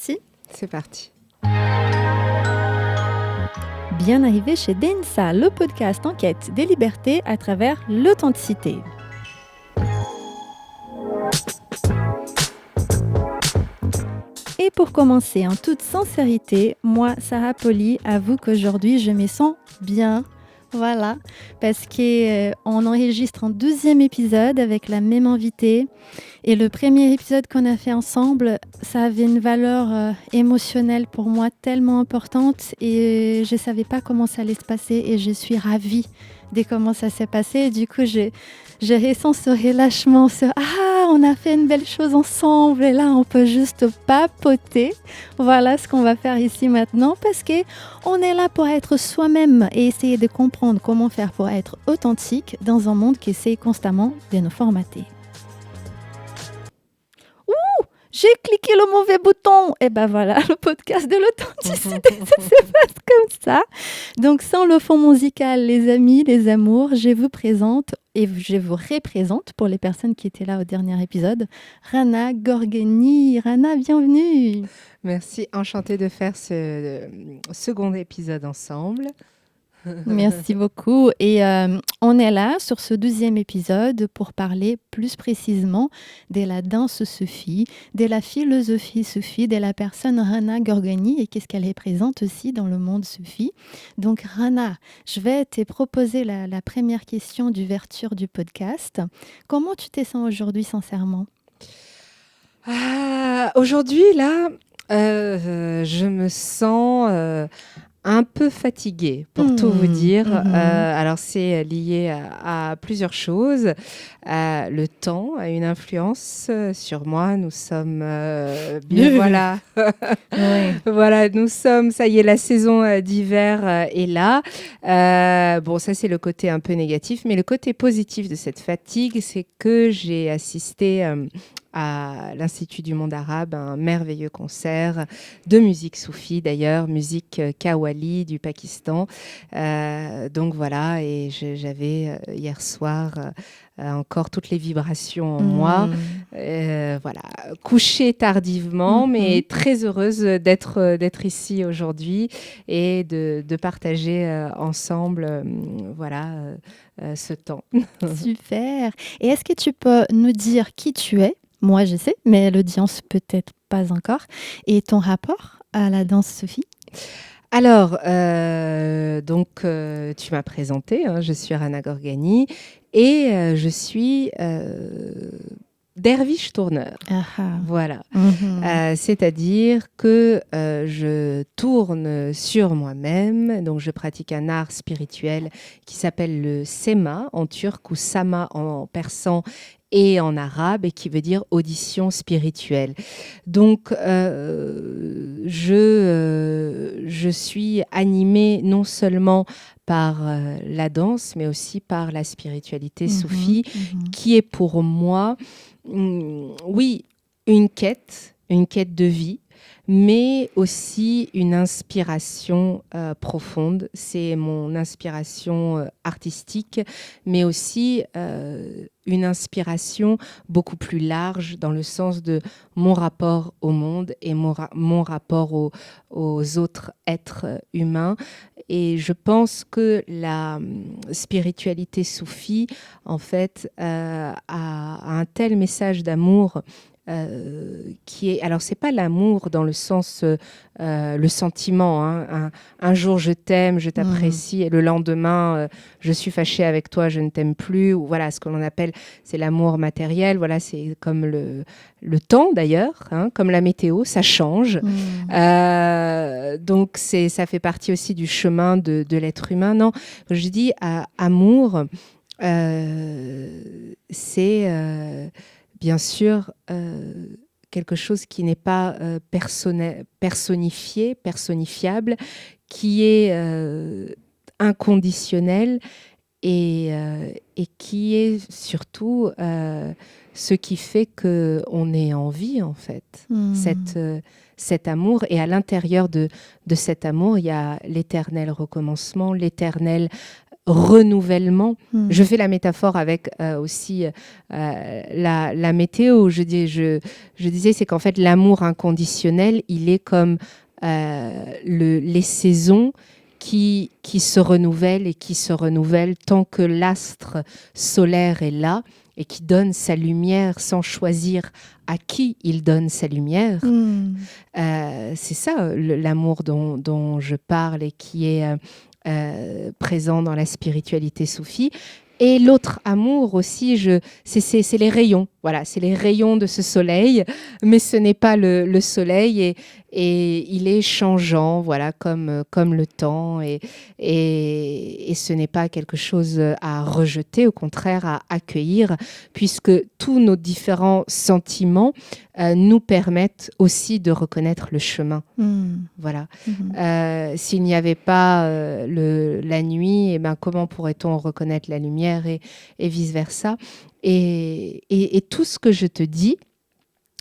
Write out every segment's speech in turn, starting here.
parti? C'est parti. Bien arrivé chez Densa, le podcast en quête des libertés à travers l'authenticité. Et pour commencer, en toute sincérité, moi, Sarah Poli, avoue qu'aujourd'hui, je me sens bien. Voilà, parce qu'on enregistre un 12e épisode avec la même invitée. Et le premier épisode qu'on a fait ensemble, ça avait une valeur émotionnelle pour moi tellement importante et je ne savais pas comment ça allait se passer et je suis ravie de comment ça s'est passé. Et du coup, j'ai ressenti ce relâchement, on a fait une belle chose ensemble et là, on peut juste papoter. Voilà ce qu'on va faire ici maintenant parce qu'on est là pour être soi-même et essayer de comprendre comment faire pour être authentique dans un monde qui essaie constamment de nous formater. J'ai cliqué le mauvais bouton. Et ben voilà, le podcast de l'authenticité, ça se passe comme ça. Donc, sans le fond musical, les amis, les amours, je vous présente et je vous représente pour les personnes qui étaient là au dernier épisode, Rana Gorgeni. Rana, bienvenue. Merci, enchantée de faire ce second épisode ensemble. Merci beaucoup. Et on est là sur ce 12e épisode pour parler plus précisément de la danse soufie, de la philosophie soufie, de la personne Rana Gorgeni et qu'est-ce qu'elle représente aussi dans le monde soufi. Donc Rana, je vais te proposer la première question d'ouverture du podcast. Comment tu te sens aujourd'hui sincèrement ? Aujourd'hui, là, je me sens un peu fatiguée, pour tout vous dire. Alors, c'est lié à plusieurs choses. Le temps a une influence sur moi. Nous sommes bien, voilà. Oui. Voilà, nous sommes, ça y est, la saison d'hiver est là. Bon, ça, c'est le côté un peu négatif. Mais le côté positif de cette fatigue, c'est que j'ai assisté à l'Institut du monde arabe, un merveilleux concert de musique soufie d'ailleurs, musique Qawwali du Pakistan. Donc voilà, et j'avais hier soir encore toutes les vibrations en moi. Voilà, couchée tardivement, mais très heureuse d'être ici aujourd'hui et de partager ensemble ce temps. Super. Et est-ce que tu peux nous dire qui tu es ? Moi, je sais, mais l'audience peut-être pas encore. Et ton rapport à la danse soufie ? Alors, tu m'as présentée, hein, je suis Rana Gorgeni et je suis derviche tourneur. Voilà. C'est-à-dire que je tourne sur moi-même, donc je pratique un art spirituel qui s'appelle le sema en turc ou sama en persan et en arabe, et qui veut dire audition spirituelle. Donc, je suis animée non seulement par la danse, mais aussi par la spiritualité soufie, qui est pour moi, oui, une quête de vie, mais aussi une inspiration profonde. C'est mon inspiration artistique, mais aussi une inspiration beaucoup plus large dans le sens de mon rapport au monde et mon rapport aux autres êtres humains. Et je pense que la spiritualité soufie, en fait, a un tel message d'amour qui est... Alors, c'est pas l'amour dans le sens, le sentiment. Hein. Un jour, je t'aime, je t'apprécie, et le lendemain, je suis fâchée avec toi, je ne t'aime plus. Ou voilà, ce que l'on appelle, c'est l'amour matériel. Voilà, c'est comme le temps, d'ailleurs, hein, comme la météo, ça change. Donc, ça fait partie aussi du chemin de l'être humain. Non, je dis amour, c'est... bien sûr, quelque chose qui n'est pas personnifiable, qui est inconditionnel et qui est surtout ce qui fait qu'on est en vie, en fait. Cet amour. Et à l'intérieur de cet amour, il y a l'éternel recommencement, l'éternel renouvellement. Je fais la métaphore avec aussi la météo. Je disais, c'est qu'en fait, l'amour inconditionnel, il est comme les saisons qui se renouvellent et qui se renouvellent tant que l'astre solaire est là et qui donne sa lumière sans choisir à qui il donne sa lumière. C'est ça l'amour dont je parle et qui est présent dans la spiritualité soufie. Et l'autre amour aussi, c'est les rayons. Voilà, c'est les rayons de ce soleil, mais ce n'est pas le soleil et il est changeant, voilà, comme le temps. Et ce n'est pas quelque chose à rejeter, au contraire à accueillir, puisque tous nos différents sentiments nous permettent aussi de reconnaître le chemin. Voilà. S'il n'y avait pas la nuit, eh ben, comment pourrait-on reconnaître la lumière et vice-versa. Et tout ce que je te dis,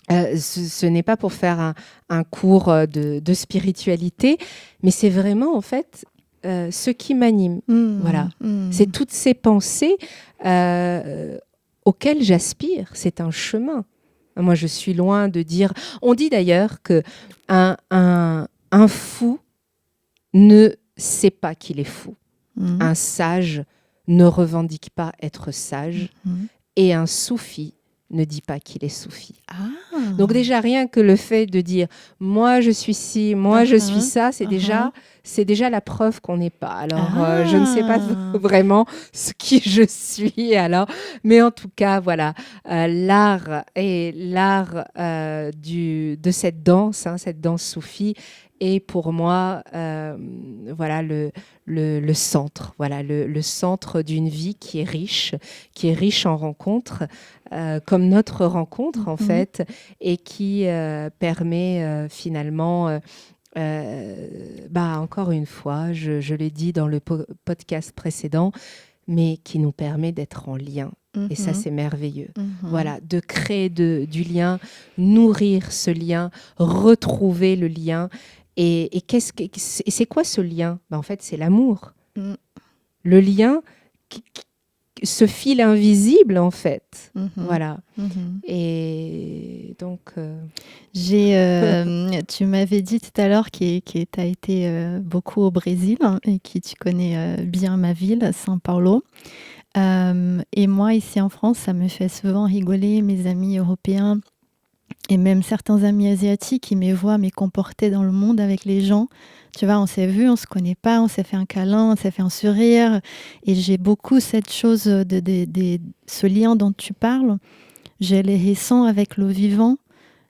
ce n'est pas pour faire un cours de spiritualité, mais c'est vraiment en fait ce qui m'anime. Voilà. C'est toutes ces pensées auxquelles j'aspire. C'est un chemin. Moi, je suis loin de dire... On dit d'ailleurs qu'un fou ne sait pas qu'il est fou. Un sage ne revendique pas être sage. Et un soufi ne dit pas qu'il est soufi. Donc déjà, rien que le fait de dire « moi, je suis ci, moi, je suis ça », c'est déjà la preuve qu'on n'est pas. Alors, je ne sais pas vraiment ce qui je suis, alors, mais en tout cas, voilà, l'art de cette danse soufie est pour moi voilà, le centre, voilà, le centre d'une vie qui est riche en rencontres, comme notre rencontre en fait, et qui permet finalement, encore une fois, je l'ai dit dans le podcast précédent, mais qui nous permet d'être en lien. Et ça, c'est merveilleux. Voilà, de créer du lien, nourrir ce lien, retrouver le lien. Et c'est quoi ce lien ? En fait, c'est l'amour. Le lien, ce fil invisible, en fait. Voilà. Et donc... tu m'avais dit tout à l'heure que tu as été beaucoup au Brésil et que tu connais bien ma ville, São Paulo. Et moi, ici en France, ça me fait souvent rigoler, mes amis européens et même certains amis asiatiques qui me voient me comporter dans le monde avec les gens. Tu vois, on s'est vu, on se connaît pas, on s'est fait un câlin, on s'est fait un sourire. Et j'ai beaucoup cette chose ce lien dont tu parles. Je les ressens avec le vivant,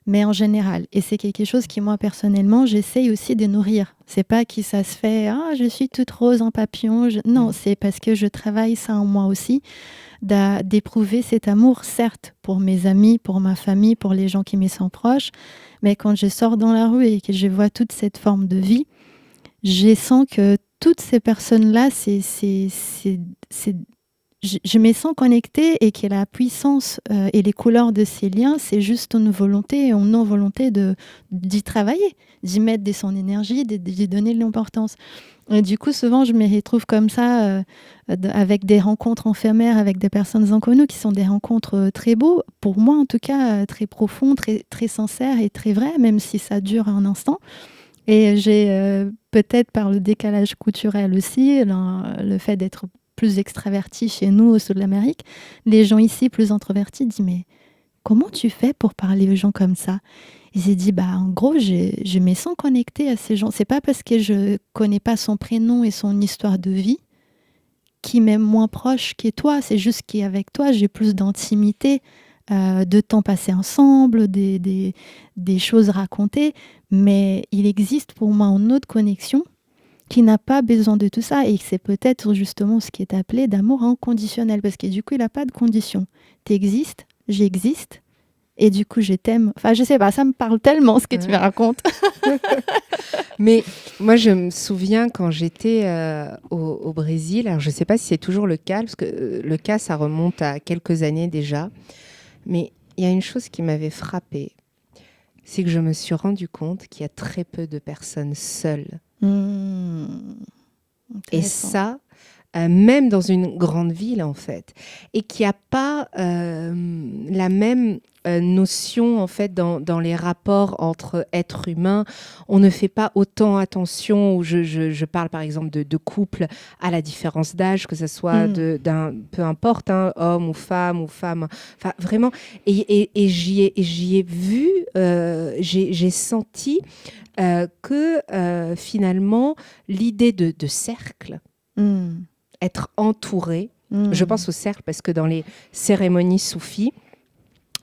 mais en général. Et c'est quelque chose qui, moi, personnellement, j'essaye aussi de nourrir. C'est pas que ça se fait « Ah, je suis toute rose en papillon ». Non, c'est parce que je travaille ça en moi aussi, d'éprouver cet amour, certes, pour mes amis, pour ma famille, pour les gens qui me sont proches. Mais quand je sors dans la rue et que je vois toute cette forme de vie, je sens que toutes ces personnes-là, je me sens connectée et que la puissance et les couleurs de ces liens, c'est juste une volonté et une non-volonté d'y travailler, d'y mettre de son énergie, d'y donner de l'importance. Et du coup, souvent, je me retrouve comme ça, avec des rencontres éphémères avec des personnes inconnues qui sont des rencontres très beaux, pour moi en tout cas, très profonds, très, très sincères et très vraies, même si ça dure un instant. Et j'ai peut-être par le décalage culturel aussi, le fait d'être plus extraverti chez nous au sud de l'Amérique, les gens ici plus introvertis disent « Mais comment tu fais pour parler aux gens comme ça ?» Et j'ai dit en gros, je me sens connectée à ces gens. C'est pas parce que je connais pas son prénom et son histoire de vie qui m'est moins proche que toi. C'est juste qu'avec toi, j'ai plus d'intimité, de temps passé ensemble, des choses racontées. Mais il existe pour moi une autre connexion qui n'a pas besoin de tout ça. Et c'est peut-être justement ce qui est appelé d'amour inconditionnel. Parce que du coup, il n'a pas de condition. Tu existes, j'existe. Et du coup, je t'aime. Enfin, je sais pas, ça me parle tellement ce que tu me racontes. Mais moi, je me souviens quand j'étais au Brésil, alors je ne sais pas si c'est toujours le cas, parce que le cas, ça remonte à quelques années déjà. Mais il y a une chose qui m'avait frappée, c'est que je me suis rendu compte qu'il y a très peu de personnes seules. Et ça, même dans une grande ville en fait, et qui a pas la même notion en fait dans les rapports entre êtres humains. On ne fait pas autant attention, où je parle par exemple de couple, à la différence d'âge, que ce soit peu importe, hein, homme ou femme, enfin vraiment, et j'y ai vu, j'ai senti que finalement l'idée de cercle, être entouré, je pense au cercle parce que dans les cérémonies soufis,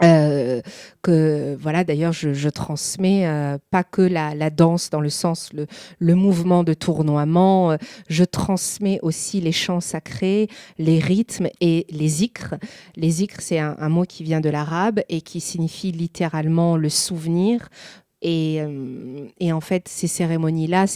que voilà, d'ailleurs je transmets pas que la danse dans le sens le mouvement de tournoiement, je transmets aussi les chants sacrés, les rythmes et les zikrs. Les zikrs, c'est un mot qui vient de l'arabe et qui signifie littéralement le souvenir. Et en fait, ces cérémonies-là,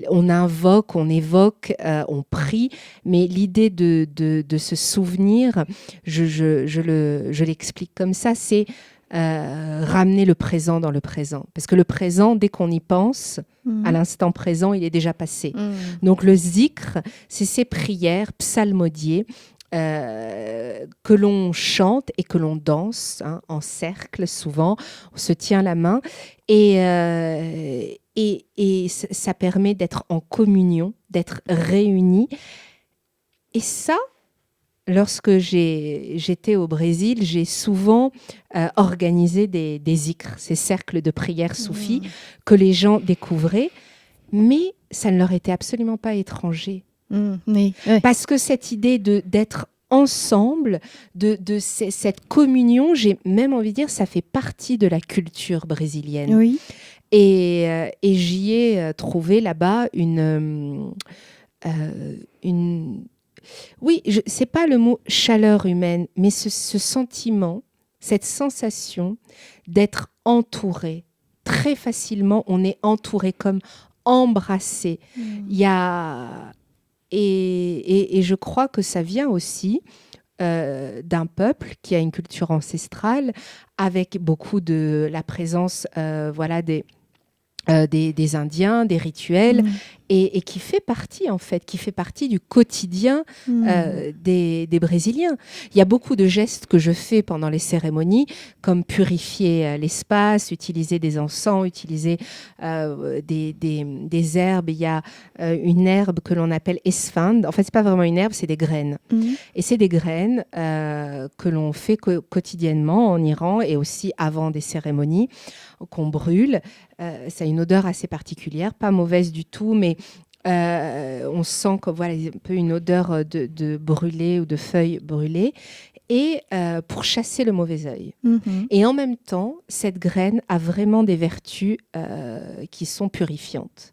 on invoque, on évoque, on prie, mais l'idée de se souvenir, je l'explique comme ça, c'est ramener le présent dans le présent. Parce que le présent, dès qu'on y pense, à l'instant présent, il est déjà passé. Donc le zikr, c'est ces prières psalmodiées que l'on chante et que l'on danse, hein, en cercle souvent, on se tient la main et ça permet d'être en communion, d'être réunis. Et ça, lorsque j'étais au Brésil, j'ai souvent organisé des zikrs, ces cercles de prières soufis que les gens découvraient, mais ça ne leur était absolument pas étranger. Oui. Parce que cette idée d'être ensemble, de cette communion, j'ai même envie de dire, ça fait partie de la culture brésilienne. Oui. Et j'y ai trouvé là-bas une oui, c'est pas le mot chaleur humaine, mais ce sentiment, cette sensation d'être entouré. Très facilement, on est entouré, comme embrassé. Il y a... Et je crois que ça vient aussi d'un peuple qui a une culture ancestrale, avec beaucoup de la présence voilà, des Indiens, des rituels, et qui fait partie, en fait, qui fait partie du quotidien des Brésiliens. Il y a beaucoup de gestes que je fais pendant les cérémonies, comme purifier l'espace, utiliser des encens, utiliser des herbes. Il y a une herbe que l'on appelle esfand. En fait, c'est pas vraiment une herbe, c'est des graines. Et c'est des graines que l'on fait quotidiennement en Iran, et aussi avant des cérémonies, qu'on brûle. Ça a une odeur assez particulière, pas mauvaise du tout, mais on sent que voilà, un peu une odeur de brûlé ou de feuilles brûlées, et pour chasser le mauvais œil. Et en même temps, cette graine a vraiment des vertus qui sont purifiantes.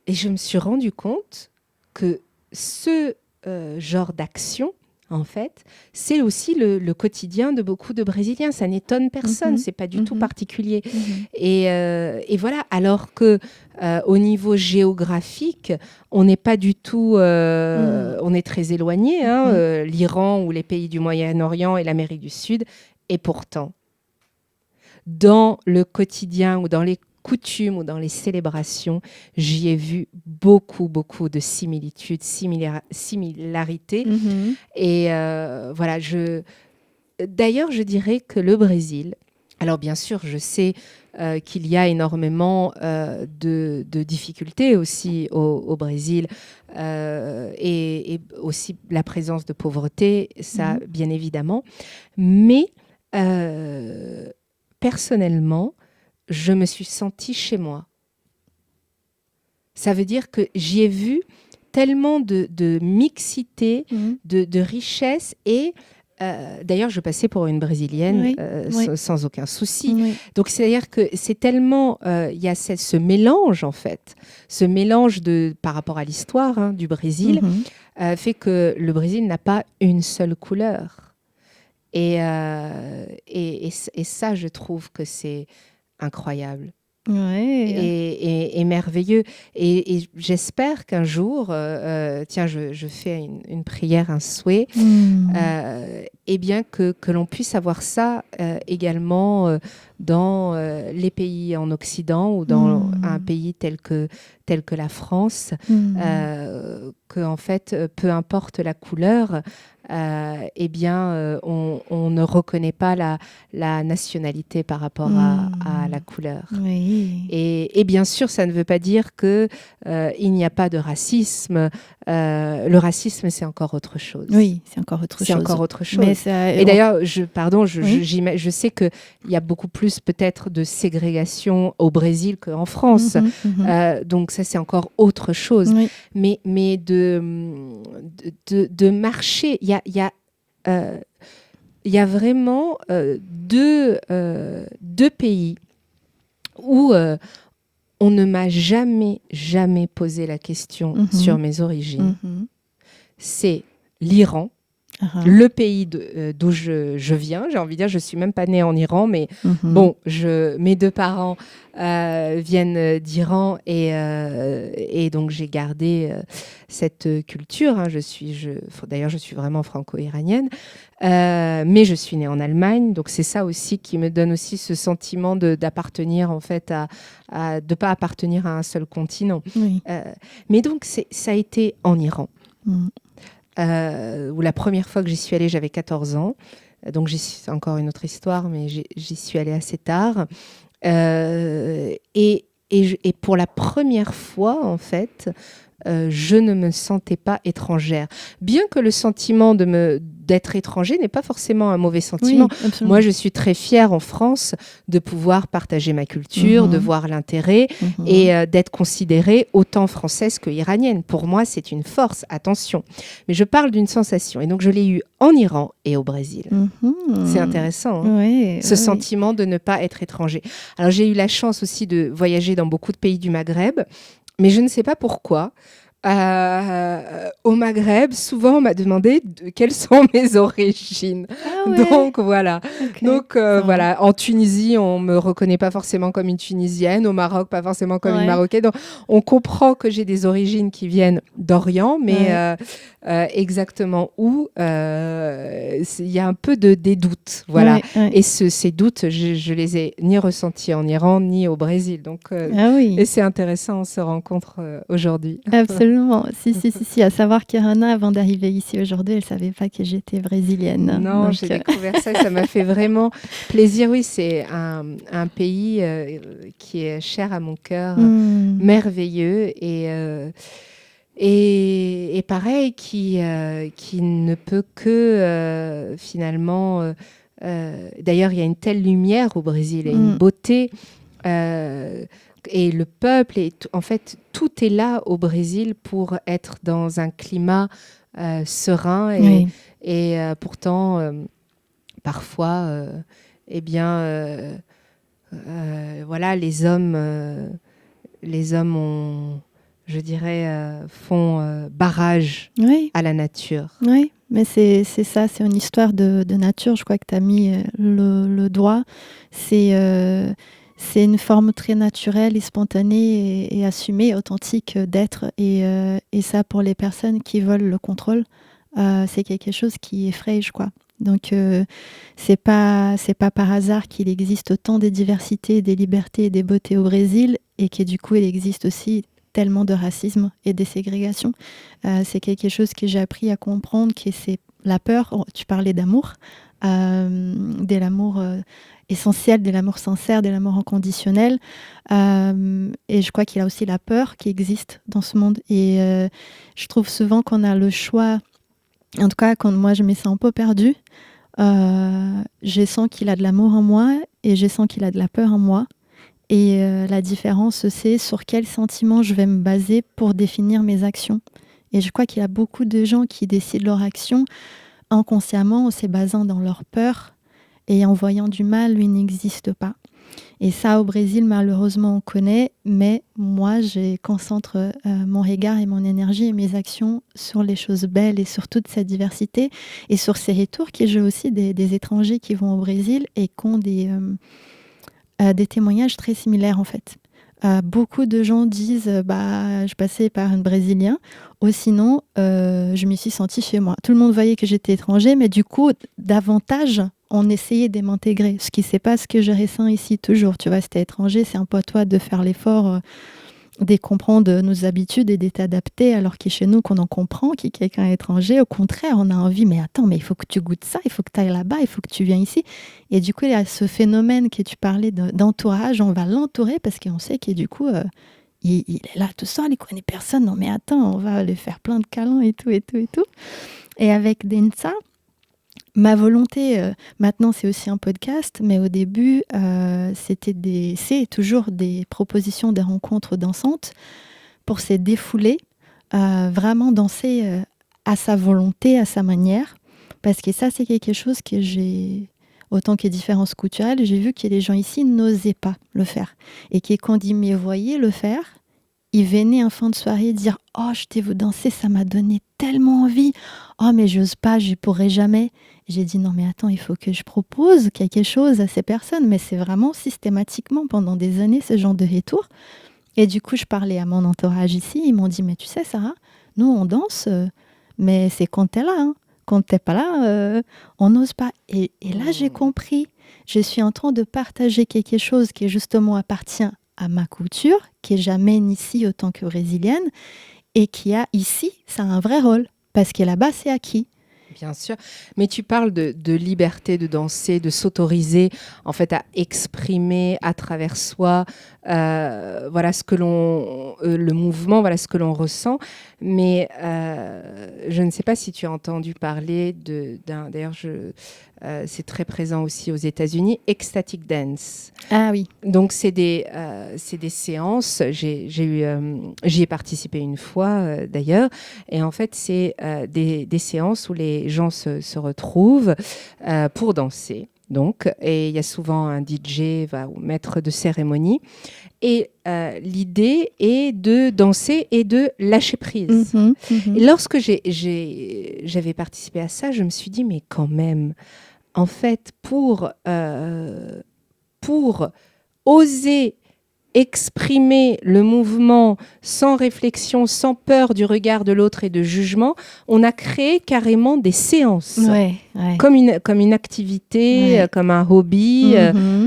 Et je me suis rendu compte que ce genre d'action, en fait, c'est aussi le quotidien de beaucoup de Brésiliens. Ça n'étonne personne, c'est pas du tout particulier. Et voilà, alors que au niveau géographique, on n'est pas du tout, on est très éloigné, hein, l'Iran ou les pays du Moyen-Orient et l'Amérique du Sud. Et pourtant, dans le quotidien ou dans les coutumes ou dans les célébrations, j'y ai vu beaucoup de similitudes, similarités. Et voilà, d'ailleurs, je dirais que le Brésil, alors bien sûr, je sais qu'il y a énormément de difficultés aussi au Brésil, et aussi la présence de pauvreté, ça bien évidemment, mais personnellement, je me suis sentie chez moi. Ça veut dire que j'y ai vu tellement de mixité, de richesse, et d'ailleurs, je passais pour une Brésilienne sans aucun souci. Donc, c'est-à-dire que c'est tellement... Il y a ce mélange, en fait. Ce mélange par rapport à l'histoire du Brésil fait que le Brésil n'a pas une seule couleur. Et ça, je trouve que c'est incroyable. et merveilleux. Et j'espère qu'un jour, tiens, je fais une prière, un souhait, et bien que l'on puisse avoir ça également dans les pays en Occident ou dans un pays tel que la France, que en fait, peu importe la couleur, eh bien, on ne reconnaît pas la nationalité par rapport à la couleur. Oui. Et bien sûr, ça ne veut pas dire que il n'y a pas de racisme. Le racisme, c'est encore autre chose. Oui, c'est encore autre chose. C'est encore autre chose. Mais ça, et d'ailleurs, je sais qu'il y a beaucoup plus peut-être de ségrégation au Brésil qu'en France. Donc ça, c'est encore autre chose. Oui. Mais de marcher, il y a vraiment deux pays où on ne m'a jamais posé la question sur mes origines. C'est l'Iran, le pays d'où je viens. J'ai envie de dire, je ne suis même pas née en Iran, mais bon, mes deux parents viennent d'Iran et donc j'ai gardé cette culture. Hein. D'ailleurs, je suis vraiment franco-iranienne, mais je suis née en Allemagne, donc c'est ça aussi qui me donne aussi ce sentiment d'appartenir en fait de pas appartenir à un seul continent. Oui. Mais donc ça a été en Iran. Où la première fois que j'y suis allée, j'avais 14 ans. Donc, c'est encore une autre histoire, mais j'y suis allée assez tard. Et pour la première fois, en fait, je ne me sentais pas étrangère. Bien que le sentiment d'être étranger n'est pas forcément un mauvais sentiment. Oui, moi, je suis très fière en France de pouvoir partager ma culture, de voir l'intérêt et d'être considérée autant française que iranienne. Pour moi, c'est une force, attention. Mais je parle d'une sensation. Et donc, je l'ai eu en Iran et au Brésil. C'est intéressant, hein, ce sentiment de ne pas être étranger. Alors, j'ai eu la chance aussi de voyager dans beaucoup de pays du Maghreb. Mais je ne sais pas pourquoi. Au Maghreb, souvent on m'a demandé quelles sont mes origines. Ah ouais. Donc voilà. Okay. Donc voilà. En Tunisie, on me reconnaît pas forcément comme une Tunisienne. Au Maroc, pas forcément comme une Marocaine. Donc on comprend que j'ai des origines qui viennent d'Orient, mais exactement où, il y a un peu des doutes. Voilà. Et ces doutes, je les ai ni ressentis en Iran ni au Brésil. Donc et c'est intéressant, on se rencontre aujourd'hui. Absolument. Si. À savoir qu'Irana, avant d'arriver ici aujourd'hui, elle ne savait pas que j'étais brésilienne. Non, j'ai découvert ça. Ça m'a fait vraiment plaisir. Oui, c'est un pays qui est cher à mon cœur, merveilleux et pareil, qui ne peut que finalement... D'ailleurs, il y a une telle lumière au Brésil et une beauté... et le peuple, en fait, tout est là au Brésil pour être dans un climat serein et pourtant, parfois, voilà, les hommes ont, je dirais, font barrage à la nature. Oui, mais c'est ça, c'est une histoire de nature. Je crois que tu as mis le doigt. C'est une forme très naturelle et spontanée et assumée, authentique d'être. Et ça, pour les personnes qui veulent le contrôle, c'est quelque chose qui effraie, je crois. Donc, c'est pas par hasard qu'il existe autant de diversité, des libertés et des beautés au Brésil et que du coup, il existe aussi tellement de racisme et de ségrégation. C'est quelque chose que j'ai appris à comprendre, que c'est la peur. Tu parlais d'amour, de l'amour... essentiel, de l'amour sincère, de l'amour inconditionnel. Et je crois qu'il y a aussi la peur qui existe dans ce monde. Et je trouve souvent qu'on a le choix, en tout cas quand moi je me sens un peu perdue, je sens qu'il a de l'amour en moi et je sens qu'il a de la peur en moi. Et la différence, c'est sur quel sentiment je vais me baser pour définir mes actions. Et je crois qu'il y a beaucoup de gens qui décident leur action inconsciemment en se basant dans leur peur et en voyant du mal, lui n'existe pas. Et ça, au Brésil, malheureusement, on connaît, mais moi, je concentre mon regard et mon énergie et mes actions sur les choses belles et sur toute cette diversité et sur ces retours que j'ai aussi des étrangers qui vont au Brésil et qui ont des témoignages très similaires en fait. Beaucoup de gens disent je passais par un Brésilien, ou sinon je m'y suis sentie chez moi. Tout le monde voyait que j'étais étranger, mais du coup, davantage, on essayait de m'intégrer. Ce qui n'est pas ce que je ressens ici toujours. Tu vois, si t'es étranger, c'est un peu à toi de faire l'effort de comprendre nos habitudes et d'être adapté, alors que chez nous, qu'on en comprend, qu'il y a quelqu'un étranger, au contraire, on a envie, mais attends, mais il faut que tu goûtes ça, il faut que tu ailles là-bas, il faut que tu viennes ici. Et du coup, il y a ce phénomène que tu parlais d'entourage, on va l'entourer parce qu'on sait que du coup, il est là tout seul, il connaît personne, non mais attends, on va lui faire plein de câlins et tout, et tout, et tout. Et avec Densa, ma volonté, maintenant c'est aussi un podcast, mais au début c'est toujours des propositions, des rencontres dansantes pour se défouler, vraiment danser à sa volonté, à sa manière, parce que ça c'est quelque chose que j'ai, autant que différences culturelles, j'ai vu que les gens ici n'osaient pas le faire, et que quand ils me voyaient le faire, ils venaient en fin de soirée dire « Oh, je t'ai vu danser, ça m'a donné tellement envie. Oh, mais j'ose pas, je pourrai jamais. » J'ai dit « Non, mais attends, il faut que je propose quelque chose à ces personnes. » Mais c'est vraiment systématiquement, pendant des années, ce genre de retour. Et du coup, je parlais à mon entourage ici. Ils m'ont dit « Mais tu sais, Sarah, nous, on danse, mais c'est quand t'es là. Hein. Quand t'es pas là, on n'ose pas. » Et là, j'ai compris. Je suis en train de partager quelque chose qui, justement, appartient à ma culture, que j'amène ici autant que brésilienne, et qui a ici, ça a un vrai rôle, parce que là-bas, c'est acquis. Bien sûr, mais tu parles de liberté de danser, de s'autoriser en fait à exprimer à travers soi, voilà ce que le mouvement, voilà ce que l'on ressent. Mais je ne sais pas si tu as entendu parler d'ailleurs c'est très présent aussi aux États-Unis, ecstatic dance. Ah oui. Donc c'est des séances. J'y ai participé une fois d'ailleurs, et en fait c'est des séances où les gens se retrouvent pour danser. Donc, et il y a souvent un DJ ou maître de cérémonie. Et l'idée est de danser et de lâcher prise. Et lorsque j'avais participé à ça, je me suis dit, mais quand même, en fait, pour oser exprimer le mouvement sans réflexion, sans peur du regard de l'autre et de jugement, on a créé carrément des séances. Ouais. Comme une activité, comme un hobby.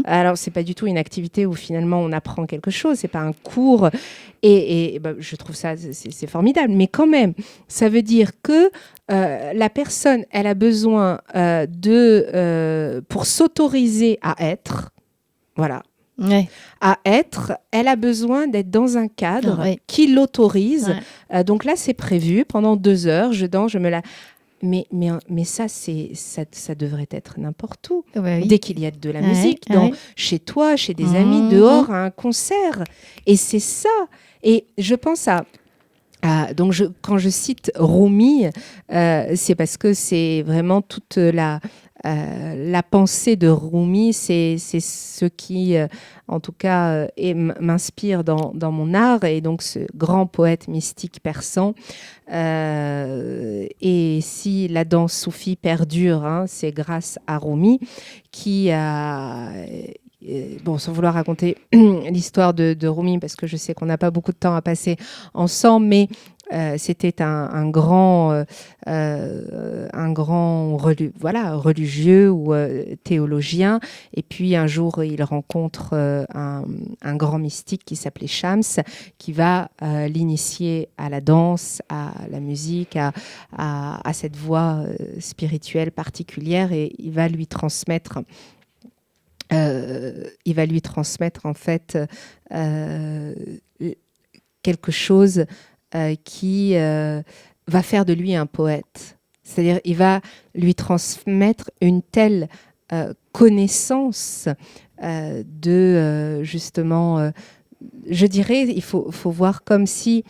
Alors, c'est pas du tout une activité où finalement on apprend quelque chose, c'est pas un cours. Et je trouve ça, c'est formidable. Mais quand même, ça veut dire que la personne, elle a besoin pour s'autoriser à être, voilà. À être, elle a besoin d'être dans un cadre qui l'autorise. Donc là, c'est prévu pendant 2 heures. Je danse, je me la. Mais ça, ça devrait être n'importe où. Dès qu'il y a de la musique, chez toi, chez des amis, dehors, à un concert. Et c'est ça. Et je pense donc quand je cite Rumi, c'est parce que c'est vraiment toute la pensée de Rumi, c'est ce qui, en tout cas, m'inspire dans mon art, et donc ce grand poète mystique persan. Et si la danse soufie perdure, c'est grâce à Rumi, qui a... sans vouloir raconter l'histoire de Rumi, parce que je sais qu'on n'a pas beaucoup de temps à passer ensemble, mais c'était un grand religieux ou théologien. Et puis un jour, il rencontre un grand mystique qui s'appelait Shams, qui va l'initier à la danse, à la musique, à cette voie spirituelle particulière, et il va lui transmettre en fait quelque chose qui va faire de lui un poète. C'est-à-dire, il va lui transmettre une telle connaissance justement, je dirais, il faut voir comme si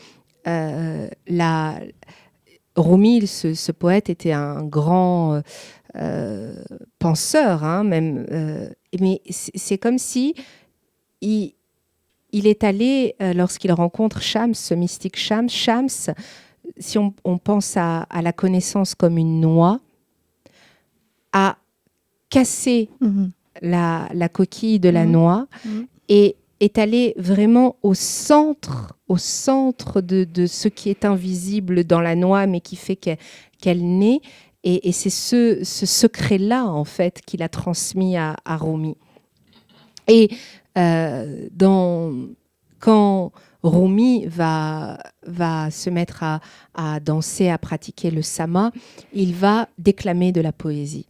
Rumi, ce poète, était un grand penseur, même. Mais c'est comme si il est allé, lorsqu'il rencontre Shams, ce mystique Shams, si on pense à la connaissance comme une noix, à casser la coquille de la noix et est allé vraiment au centre de ce qui est invisible dans la noix, mais qui fait qu'elle naît. Et c'est ce secret-là, en fait, qu'il a transmis à Rumi. Et quand Rumi va se mettre à danser, à pratiquer le sama, il va déclamer de la poésie.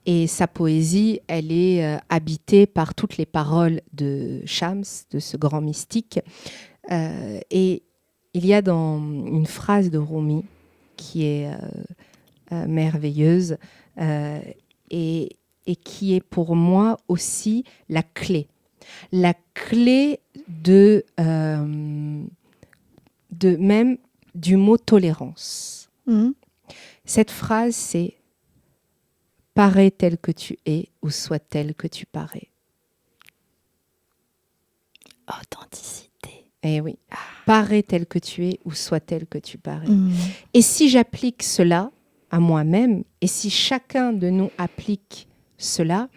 Et sa poésie, elle est habitée par toutes les paroles de Shams, de ce grand mystique. Et il y a dans une phrase de Rumi qui est merveilleuse et qui est pour moi aussi la clé de même du mot tolérance. Cette phrase, c'est « parais tel que tu es ou sois tel que tu parais ». Authenticité. Eh oui, parais tel que tu es ou sois tel que tu parais. Et si j'applique cela à moi-même, et si chacun de nous applique cela,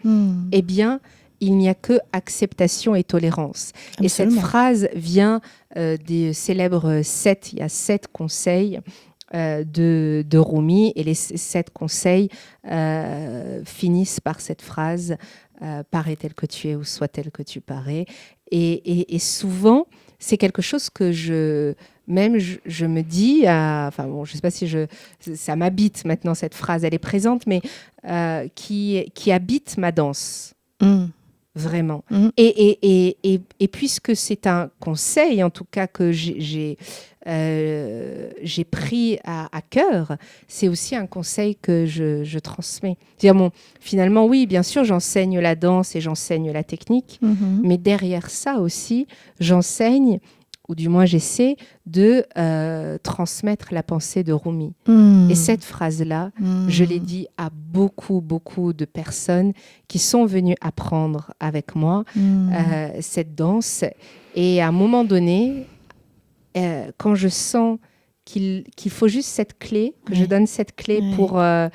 eh bien, il n'y a que acceptation et tolérance. Absolument. Et cette phrase vient des célèbres 7, il y a 7 conseils de Rumi, et les 7 conseils finissent par cette phrase parais tel que tu es ou sois tel que tu parais. Et souvent, c'est quelque chose que je me dis, enfin bon, je ne sais pas si ça m'habite maintenant, cette phrase, elle est présente, mais qui habite ma danse. Vraiment. Et puisque c'est un conseil, en tout cas, que j'ai pris à cœur, c'est aussi un conseil que je transmets. C'est-à-dire, bon, finalement, oui, bien sûr, j'enseigne la danse et j'enseigne la technique, mais derrière ça aussi, j'enseigne, ou du moins j'essaie de transmettre la pensée de Rumi. Et cette phrase-là, je l'ai dit à beaucoup, beaucoup de personnes qui sont venues apprendre avec moi cette danse. Et à un moment donné, quand je sens qu'il faut juste cette clé, que je donne cette clé pour... eh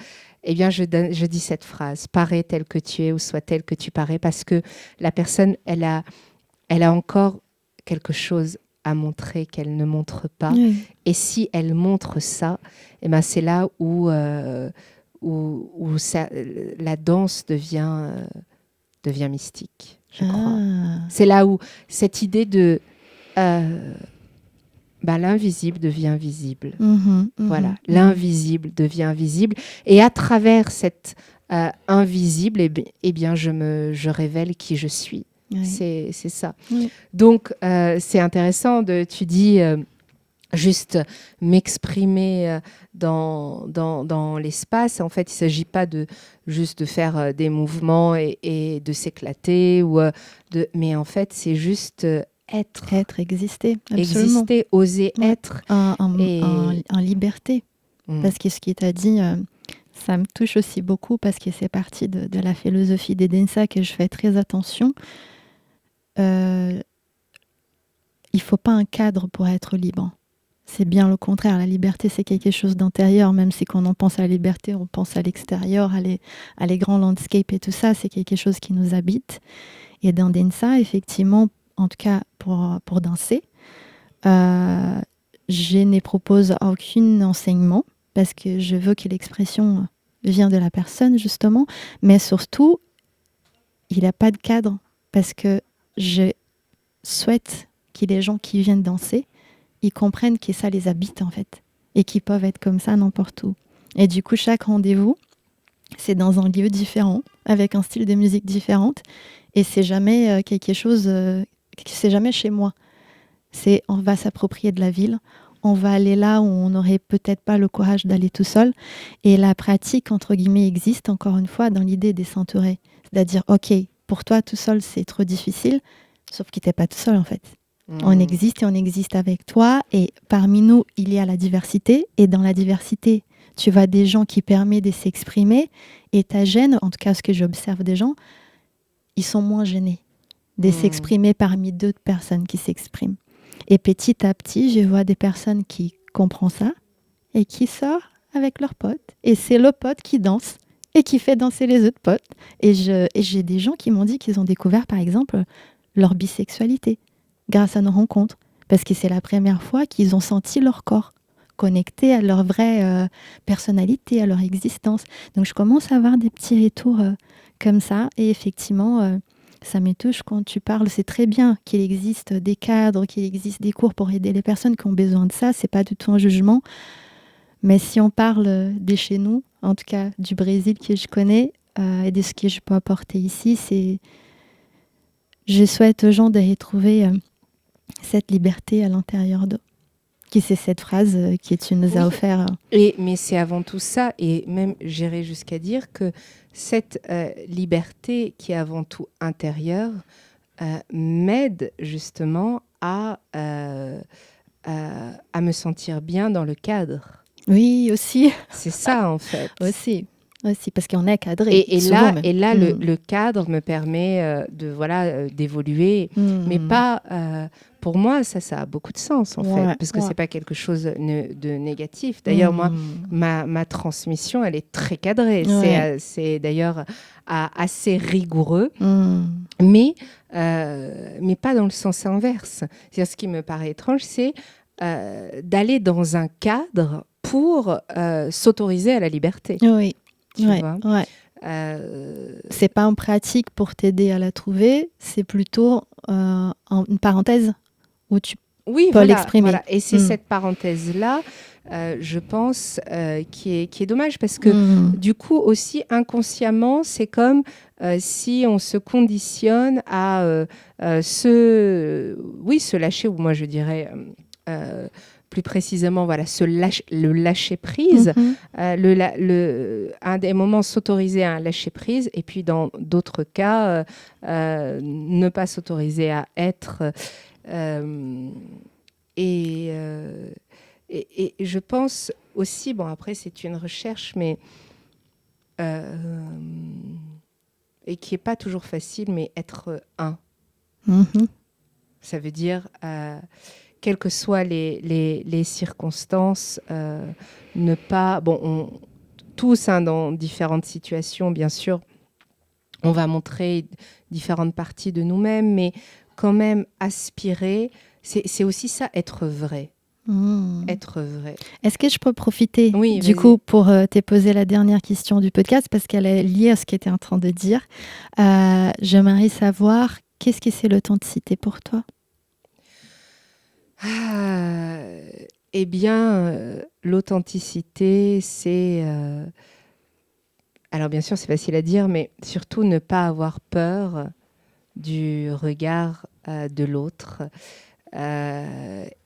bien, je dis cette phrase, parais tel que tu es ou sois tel que tu parais, parce que la personne, elle a encore quelque chose à montrer qu'elle ne montre pas. Et si elle montre ça, eh ben c'est là où la danse devient mystique, je crois. C'est là où cette idée de l'invisible devient visible. Voilà, l'invisible devient visible. Et à travers cet invisible, eh bien, je révèle qui je suis. C'est ça. Donc, c'est intéressant, tu dis juste m'exprimer dans l'espace. En fait, il ne s'agit pas juste de faire des mouvements et de s'éclater, mais en fait, c'est juste être, exister, absolument. Exister, oser être. En liberté. Parce que ce qu'il t'a dit... ça me touche aussi beaucoup parce que c'est partie de la philosophie des Densa que je fais très attention. Il ne faut pas un cadre pour être libre. C'est bien le contraire. La liberté, c'est quelque chose d'intérieur. Même si quand on pense à la liberté, on pense à l'extérieur, à les grands landscapes et tout ça. C'est quelque chose qui nous habite. Et dans Densa, effectivement, en tout cas pour danser, je ne propose aucun enseignement parce que je veux que l'expression vienne de la personne, justement. Mais surtout, il n'y a pas de cadre parce que je souhaite que les gens qui viennent danser, ils comprennent que ça les habite, en fait, et qu'ils peuvent être comme ça n'importe où. Et du coup, chaque rendez-vous, c'est dans un lieu différent, avec un style de musique différent, et c'est jamais quelque chose... c'est jamais chez moi. On va s'approprier de la ville, on va aller là où on n'aurait peut-être pas le courage d'aller tout seul. Et la pratique, entre guillemets, existe, encore une fois, dans l'idée des s'entourer. C'est-à-dire, OK, pour toi, tout seul, c'est trop difficile, sauf que tu n'es pas tout seul, en fait. On existe et on existe avec toi. Et parmi nous, il y a la diversité. Et dans la diversité, tu vois des gens qui permettent de s'exprimer. Et ta gêne, en tout cas, ce que j'observe des gens, ils sont moins gênés de s'exprimer parmi d'autres personnes qui s'expriment. Et petit à petit, je vois des personnes qui comprennent ça et qui sortent avec leurs potes. Et c'est le pote qui danse et qui fait danser les autres potes. Et j'ai des gens qui m'ont dit qu'ils ont découvert, par exemple, leur bisexualité grâce à nos rencontres. Parce que c'est la première fois qu'ils ont senti leur corps connecté à leur vraie personnalité, à leur existence. Donc, je commence à avoir des petits retours comme ça. Et effectivement, ça me touche quand tu parles. C'est très bien qu'il existe des cadres, qu'il existe des cours pour aider les personnes qui ont besoin de ça. C'est pas du tout un jugement. Mais si on parle de chez nous, en tout cas du Brésil que je connais, et de ce que je peux apporter ici, c'est... Je souhaite aux gens de retrouver cette liberté à l'intérieur d'eux. Qui c'est cette phrase que tu nous as offert. Mais c'est avant tout ça, et même j'irais jusqu'à dire que cette liberté qui est avant tout intérieure m'aide justement à me sentir bien dans le cadre. Oui, aussi. C'est ça en fait. Aussi, parce qu'on est cadré. Et là, le cadre me permet d'évoluer, mais pas... pour moi, ça a beaucoup de sens, en fait, parce que c'est pas quelque chose de négatif. D'ailleurs, moi, ma transmission, elle est très cadrée. C'est d'ailleurs assez rigoureux, mais pas dans le sens inverse. C'est-à-dire, ce qui me paraît étrange, c'est d'aller dans un cadre pour s'autoriser à la liberté. Oui. Tu vois c'est pas en pratique pour t'aider à la trouver, c'est plutôt une parenthèse où tu peux l'exprimer. Voilà. Et c'est cette parenthèse-là, je pense, qui est dommage parce que du coup aussi inconsciemment, c'est comme si on se conditionne à se lâcher, ou moi je dirais... plus précisément, le lâcher prise, un des moments s'autoriser à un lâcher prise, et puis dans d'autres cas, ne pas s'autoriser à être. Et je pense aussi, bon après c'est une recherche, mais et qui est pas toujours facile, mais être un. Ça veut dire quelles que soient les circonstances, ne pas... Bon, tous, dans différentes situations, bien sûr, on va montrer différentes parties de nous-mêmes, mais quand même aspirer, c'est aussi ça, être vrai. Être vrai. Est-ce que je peux profiter du coup pour te poser la dernière question du podcast, parce qu'elle est liée à ce que tu es en train de dire. J'aimerais savoir, qu'est-ce que c'est l'authenticité pour toi ? Eh bien, l'authenticité, c'est... alors bien sûr, c'est facile à dire, mais surtout ne pas avoir peur du regard de l'autre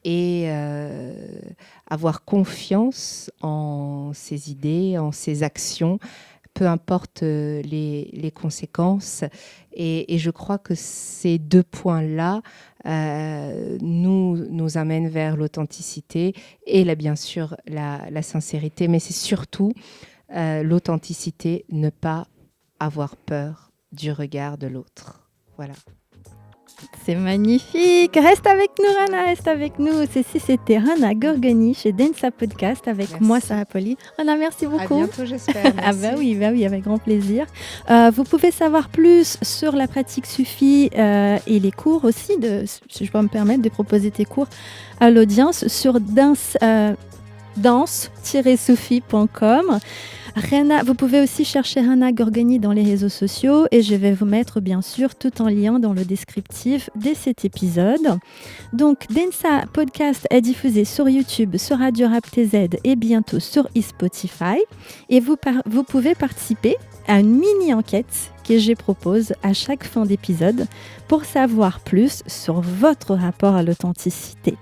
et avoir confiance en ses idées, en ses actions, peu importe les conséquences. Et je crois que ces deux points-là nous amènent vers l'authenticité et bien sûr la sincérité. Mais c'est surtout l'authenticité, ne pas avoir peur du regard de l'autre. Voilà. C'est magnifique. Reste avec nous, Rana, reste avec nous. C'était Rana Gorgoni chez Densa Podcast avec moi, Sarah Poli. Rana, merci beaucoup. À bientôt, j'espère. Ah bah oui, avec grand plaisir. Vous pouvez savoir plus sur la pratique Sufi et les cours aussi, si je peux me permettre de proposer tes cours à l'audience sur danse-soufi.com. Vous pouvez aussi chercher Rana Gorgoni dans les réseaux sociaux et je vais vous mettre bien sûr tout en lien dans le descriptif de cet épisode. Donc Densa Podcast est diffusé sur YouTube, sur Radio Rap TZ et bientôt sur Spotify. Et vous pouvez participer à une mini-enquête que je propose à chaque fin d'épisode pour savoir plus sur votre rapport à l'authenticité.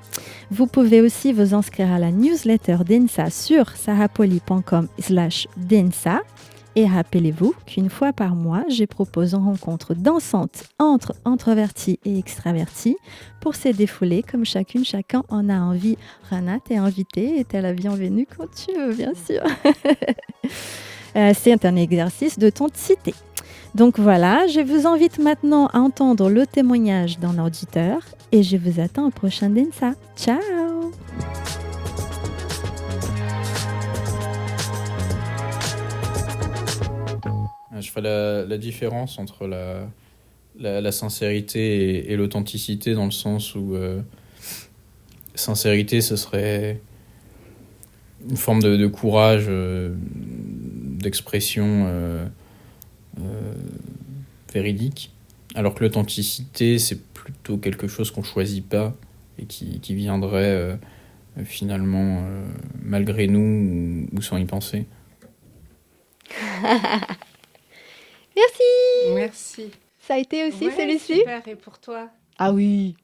Vous pouvez aussi vous inscrire à la newsletter Densa sur sarahpoli.com/Densa. Et rappelez-vous qu'une fois par mois, je propose une rencontre dansante entre introvertis et extravertis pour se défouler comme chacun en a envie. Rana, t'es invitée et t'es la bienvenue quand tu veux, bien sûr. C'est un exercice d'authenticité. Donc voilà, je vous invite maintenant à entendre le témoignage d'un auditeur et je vous attends au prochain Densa. Ciao! ferais la différence entre la sincérité et l'authenticité, dans le sens où sincérité, ce serait une forme de courage, d'expression véridique, alors que l'authenticité, c'est plutôt quelque chose qu'on choisit pas et qui viendrait finalement malgré nous ou sans y penser. Merci. Merci. Ça a été aussi Ouais, celui-ci? super. Et pour toi? Ah oui.